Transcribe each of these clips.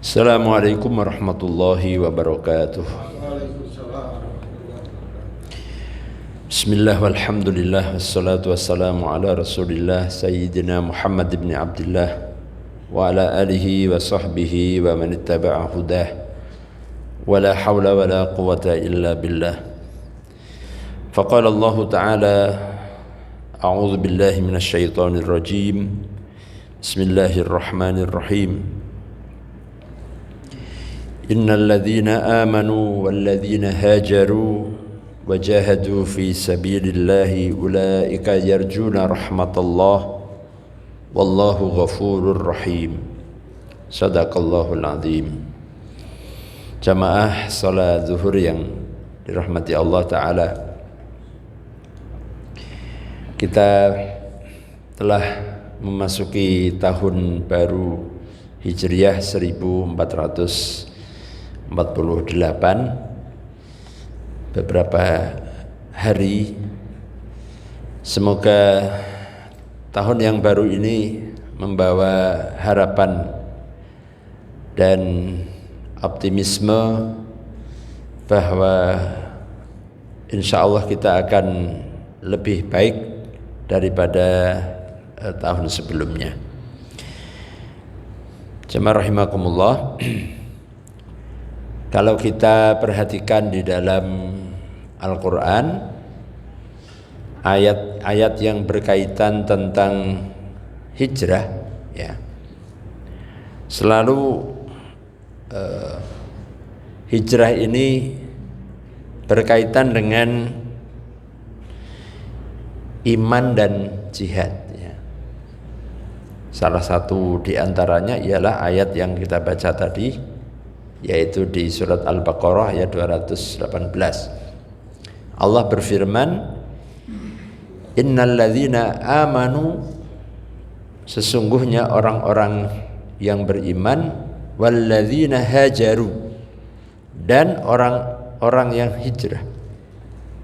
Assalamualaikum warahmatullahi wabarakatuh. Bismillah walhamdulillah wassalatu wassalamu ala rasulillah Sayyidina Muhammad ibn Abdullah wa ala alihi wa sahbihi wa man ittaba'a hudah wa la hawla wa la quwata illa billah. Faqala Allah ta'ala a'udzu billahi minasy syaithanir rajim. Bismillahirrahmanirrahim. Innal ladzina amanu wal ladzina hajaru wajahadu fi sabilillahi ulaika yarjuna rahmatallah wallahu ghafurur rahim. Sadaqallahul azim. Jamaah salat zuhur yang dirahmati Allah Ta'ala, kita telah memasuki tahun baru Hijriah 1448. Beberapa hari, semoga tahun yang baru ini membawa harapan dan optimisme bahwa insya Allah kita akan lebih baik daripada tahun sebelumnya. Jemaah rahimakumullah, kalau kita perhatikan di dalam Al-Quran, ayat-ayat yang berkaitan tentang hijrah, ya, selalu hijrah ini berkaitan dengan iman dan jihad, ya. Salah satu di antaranya ialah ayat yang kita baca tadi, yaitu di surat Al-Baqarah ayat 218. Allah berfirman, innal ladzina amanu, sesungguhnya orang-orang yang beriman, wal ladzina hajaru, dan orang-orang yang hijrah,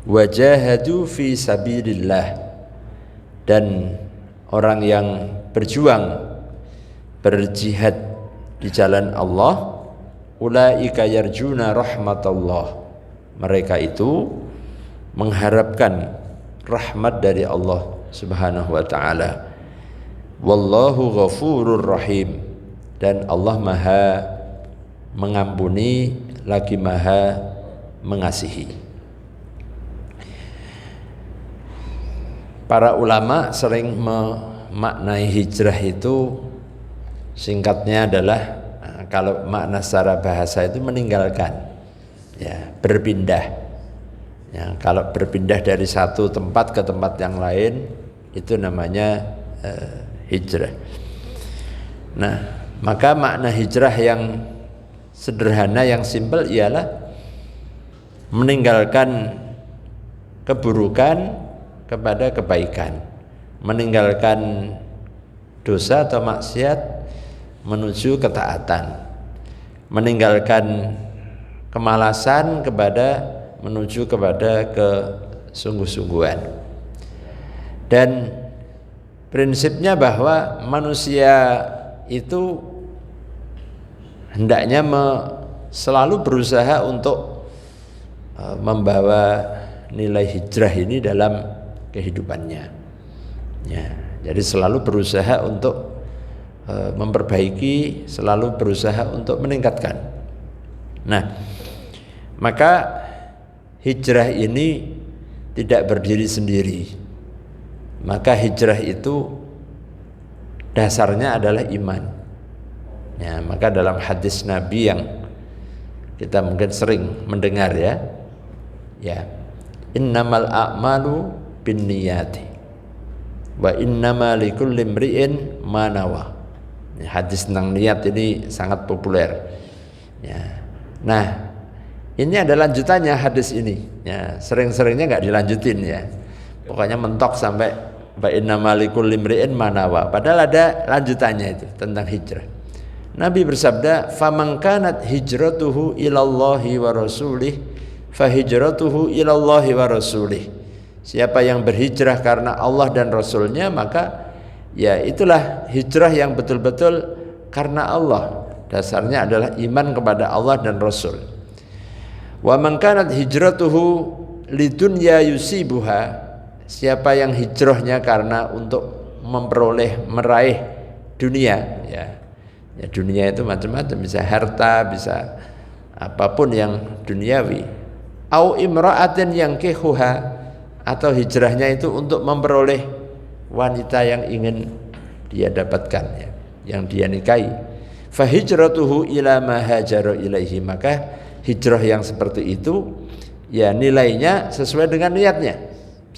wajahadu fi sabilillah, dan orang yang berjuang berjihad di jalan Allah, ulaika yarjuna rahmatallah, mereka itu mengharapkan rahmat dari Allah Subhanahu wa taala. Wallahu ghafurur rahim, dan Allah Maha mengampuni lagi Maha mengasihi. Para ulama sering memaknai hijrah itu, singkatnya adalah, kalau makna secara bahasa itu meninggalkan, ya, berpindah. Ya, kalau berpindah dari satu tempat ke tempat yang lain, itu namanya hijrah. Nah, maka makna hijrah yang sederhana, yang simpel ialah meninggalkan keburukan kepada kebaikan, meninggalkan dosa atau maksiat menuju ketaatan, meninggalkan kemalasan menuju kepada kesungguh-sungguhan. Dan prinsipnya bahwa manusia itu hendaknya selalu berusaha untuk membawa nilai hijrah ini dalam kehidupannya, ya. Jadi selalu berusaha untuk memperbaiki, selalu berusaha untuk meningkatkan. Nah, maka hijrah ini tidak berdiri sendiri. Maka hijrah itu dasarnya adalah iman, ya. Maka dalam hadis Nabi yang kita mungkin sering mendengar, ya, innamal a'malu binniyati wa innama likulli imri'in ma nawa. Hadis tentang niat ini sangat populer, ya. Nah, ini ada lanjutannya hadis ini, ya. Sering-seringnya nggak dilanjutin, ya. Pokoknya mentok sampai wa innama likulli imri'in ma nawa. Padahal ada lanjutannya itu tentang hijrah. Nabi bersabda, faman kanat hijratuhu ilallahi wa rasulih fa hijratuhu ilallahi wa rasulih. Siapa yang berhijrah karena Allah dan Rasulnya, maka ya itulah hijrah yang betul-betul karena Allah dasarnya adalah iman kepada Allah dan Rasul. Wa man kanat hijratuhu lidunya yusibuha, siapa yang hijrahnya karena untuk meraih dunia, ya dunia itu macam-macam, bisa harta, bisa apapun yang duniawi. Au imra'atin yang kehuha, atau hijrahnya itu untuk memperoleh wanita yang ingin dia dapatkan, ya, yang dia nikahi. Fa hijratuhu ila ma hajara ilaihi, maka hijrah yang seperti itu ya nilainya sesuai dengan niatnya,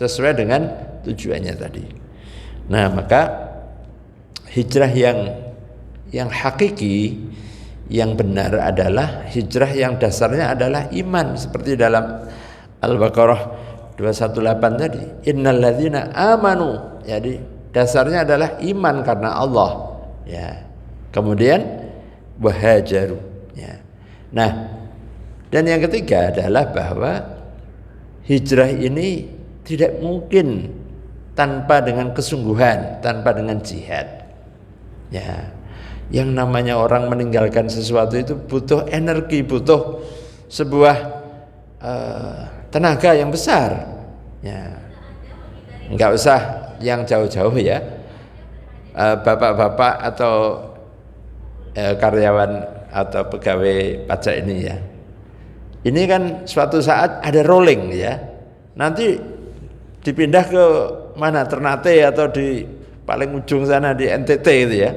sesuai dengan tujuannya tadi. Nah, maka hijrah yang hakiki, yang benar adalah hijrah yang dasarnya adalah iman, seperti dalam Al-Baqarah 218 tadi, innal ladzina amanu, jadi dasarnya adalah iman karena Allah, ya. Kemudian wahajaru, ya. Nah, dan yang ketiga adalah bahwa hijrah ini tidak mungkin tanpa dengan kesungguhan, tanpa dengan jihad. Ya, yang namanya orang meninggalkan sesuatu itu butuh energi, butuh sebuah tenaga yang besar. Ya, enggak usah yang jauh-jauh ya, bapak-bapak atau karyawan atau pegawai pajak ini ya. Ini kan suatu saat ada rolling ya. Nanti dipindah ke mana, Ternate atau di paling ujung sana di NTT itu ya.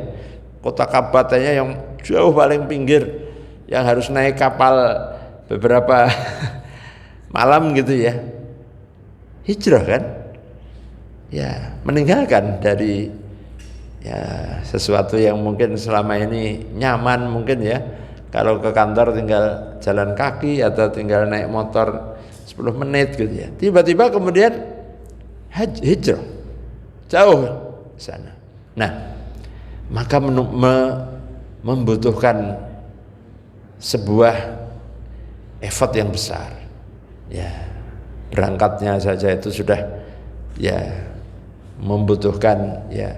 Kota kabupatennya yang jauh paling pinggir, yang harus naik kapal beberapa malam gitu ya. Hijrah kan? Ya, meninggalkan dari ya sesuatu yang mungkin selama ini nyaman mungkin ya. Kalau ke kantor tinggal jalan kaki atau tinggal naik motor 10 menit gitu ya. Tiba-tiba kemudian hijrah jauh ke sana. Nah, maka membutuhkan sebuah effort yang besar. Ya, berangkatnya saja itu sudah ya membutuhkan ya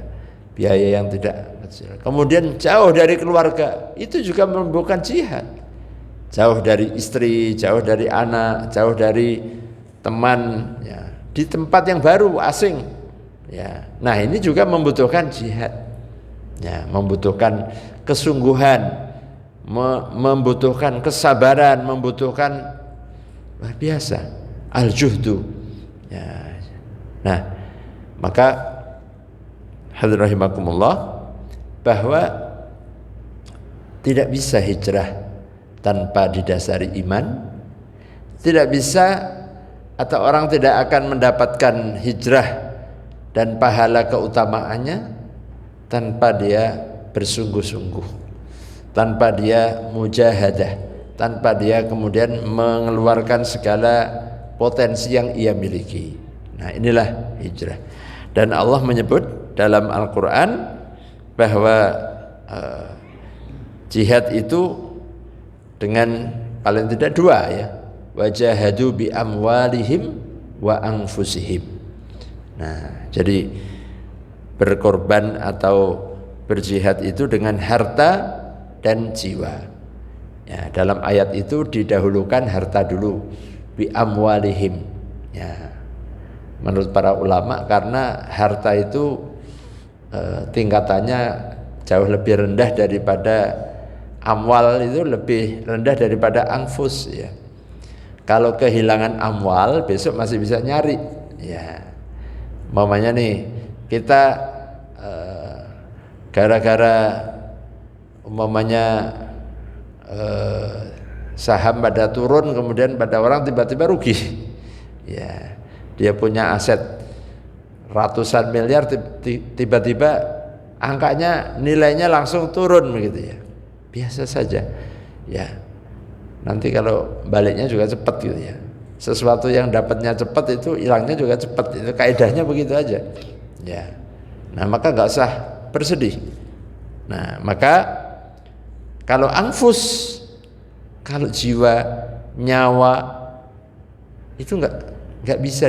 biaya yang tidak kecil. Kemudian jauh dari keluarga, itu juga membutuhkan jihad. Jauh dari istri, jauh dari anak, jauh dari teman, ya, di tempat yang baru, asing. Ya, nah ini juga membutuhkan jihad. Ya, membutuhkan kesungguhan, membutuhkan kesabaran, membutuhkan luar biasa al-juhdu. Ya. Nah, maka hadirin rahimakumullah, bahwa tidak bisa hijrah tanpa didasari iman, tidak bisa atau orang tidak akan mendapatkan hijrah dan pahala keutamaannya tanpa dia bersungguh-sungguh, tanpa dia mujahadah, tanpa dia kemudian mengeluarkan segala potensi yang ia miliki. Nah, inilah hijrah. Dan Allah menyebut dalam Al-Quran bahwa jihad itu dengan paling tidak dua ya, wajahadu bi amwalihim wa anfusihim. Nah, jadi berkorban atau berjihad itu dengan harta dan jiwa. Ya, dalam ayat itu didahulukan harta dulu, bi amwalihim. Ya, menurut para ulama karena harta itu tingkatannya jauh lebih rendah daripada amwal, itu lebih rendah daripada anfus ya. Kalau kehilangan amwal besok masih bisa nyari ya. Mamanya nih kita gara-gara umpamanya saham pada turun, kemudian pada orang tiba-tiba rugi ya, dia punya aset ratusan miliar, tiba-tiba angkanya nilainya langsung turun begitu ya, biasa saja ya. Nanti kalau baliknya juga cepat gitu ya, sesuatu yang dapatnya cepat itu hilangnya juga cepat, itu kaidahnya begitu aja ya. Nah, maka nggak usah bersedih. Nah, maka kalau anfus, kalau jiwa, nyawa itu nggak bisa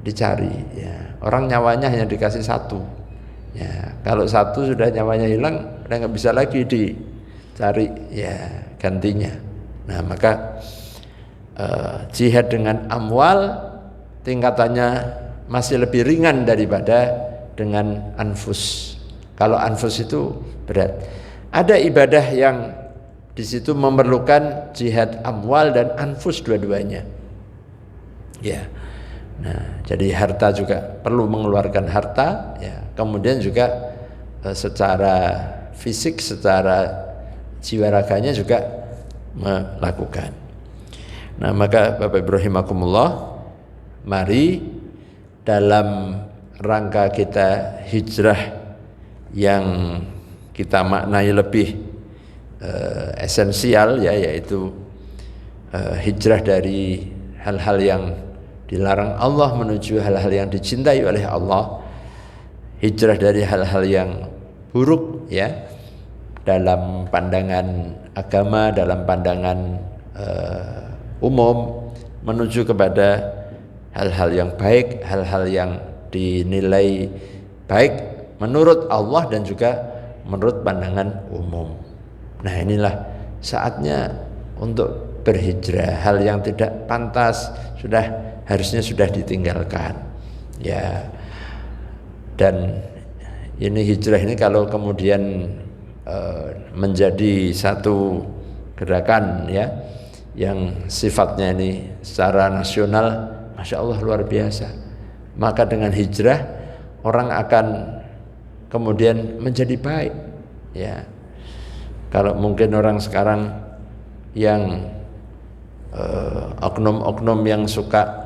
dicari ya. Orang nyawanya hanya dikasih satu ya. Kalau satu sudah nyawanya hilang, udah nggak bisa lagi cari ya gantinya. Nah, maka jihad dengan amwal tingkatannya masih lebih ringan daripada dengan anfus. Kalau anfus itu berat. Ada ibadah yang di situ memerlukan jihad amwal dan anfus dua-duanya. Ya. Nah, jadi harta juga perlu mengeluarkan harta, ya. Kemudian juga secara fisik, secara jiwa raganya juga melakukan. Nah, maka Bapak Ibu rahimakumullah, mari dalam rangka kita hijrah yang kita maknai lebih esensial, ya, yaitu hijrah dari hal-hal yang dilarang Allah menuju hal-hal yang dicintai oleh Allah, hijrah dari hal-hal yang buruk, ya, dalam pandangan agama, dalam pandangan umum, menuju kepada hal-hal yang baik, hal-hal yang dinilai baik menurut Allah dan juga menurut pandangan umum. Nah, inilah saatnya untuk berhijrah. Hal yang tidak pantas harusnya sudah ditinggalkan, ya. Dan ini hijrah ini kalau kemudian menjadi satu gerakan, ya, yang sifatnya ini secara nasional, masya Allah luar biasa, maka dengan hijrah orang akan kemudian menjadi baik, ya. Kalau mungkin orang sekarang yang oknum-oknum yang suka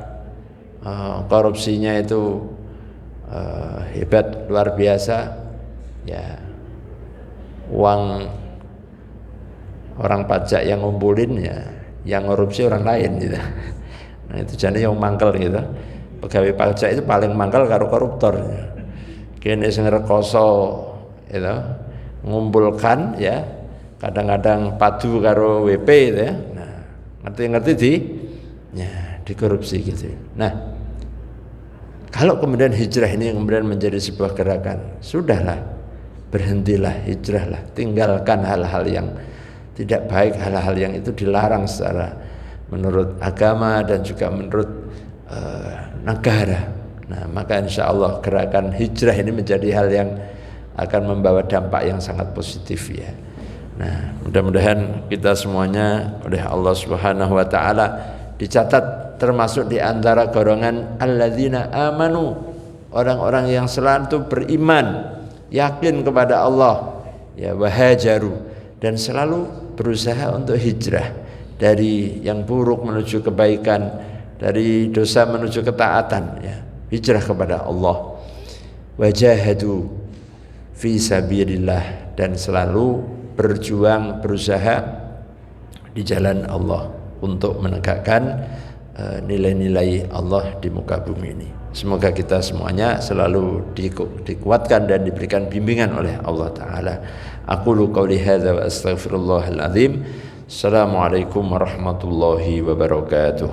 korupsinya itu hebat luar biasa, ya, uang orang pajak yang ngumpulin, ya, yang korupsi orang lain gitu. Nah, itu jadi yang mangkel gitu. Pegawai pajak itu paling mangkel karo koruptor. Kene sing rekoso itu ngumpulkan, ya, kadang-kadang padu karo WP gitu, ya. Nah, ngerti-ngerti dikorupsi gitu. Nah, kalau kemudian hijrah ini kemudian menjadi sebuah gerakan, sudahlah, berhentilah, hijrahlah, tinggalkan hal-hal yang tidak baik, hal-hal yang itu dilarang secara menurut agama dan juga menurut negara. Nah, maka insya Allah gerakan hijrah ini menjadi hal yang akan membawa dampak yang sangat positif, ya. Nah, mudah-mudahan kita semuanya oleh Allah Subhanahu wa taala dicatat termasuk di antara golongan alladzina amanu, orang-orang yang selalu beriman, yakin kepada Allah, ya, wahajaru, dan selalu berusaha untuk hijrah dari yang buruk menuju kebaikan, dari dosa menuju ketaatan, ya, hijrah kepada Allah. Wajahadu fi sabilillah, dan selalu berjuang, berusaha di jalan Allah untuk menegakkan nilai-nilai Allah di muka bumi ini. Semoga kita semuanya selalu dikuatkan dan diberikan bimbingan oleh Allah Ta'ala. Aqulu qawli hadza wa astaghfirullahal azim. Assalamualaikum warahmatullahi wabarakatuh.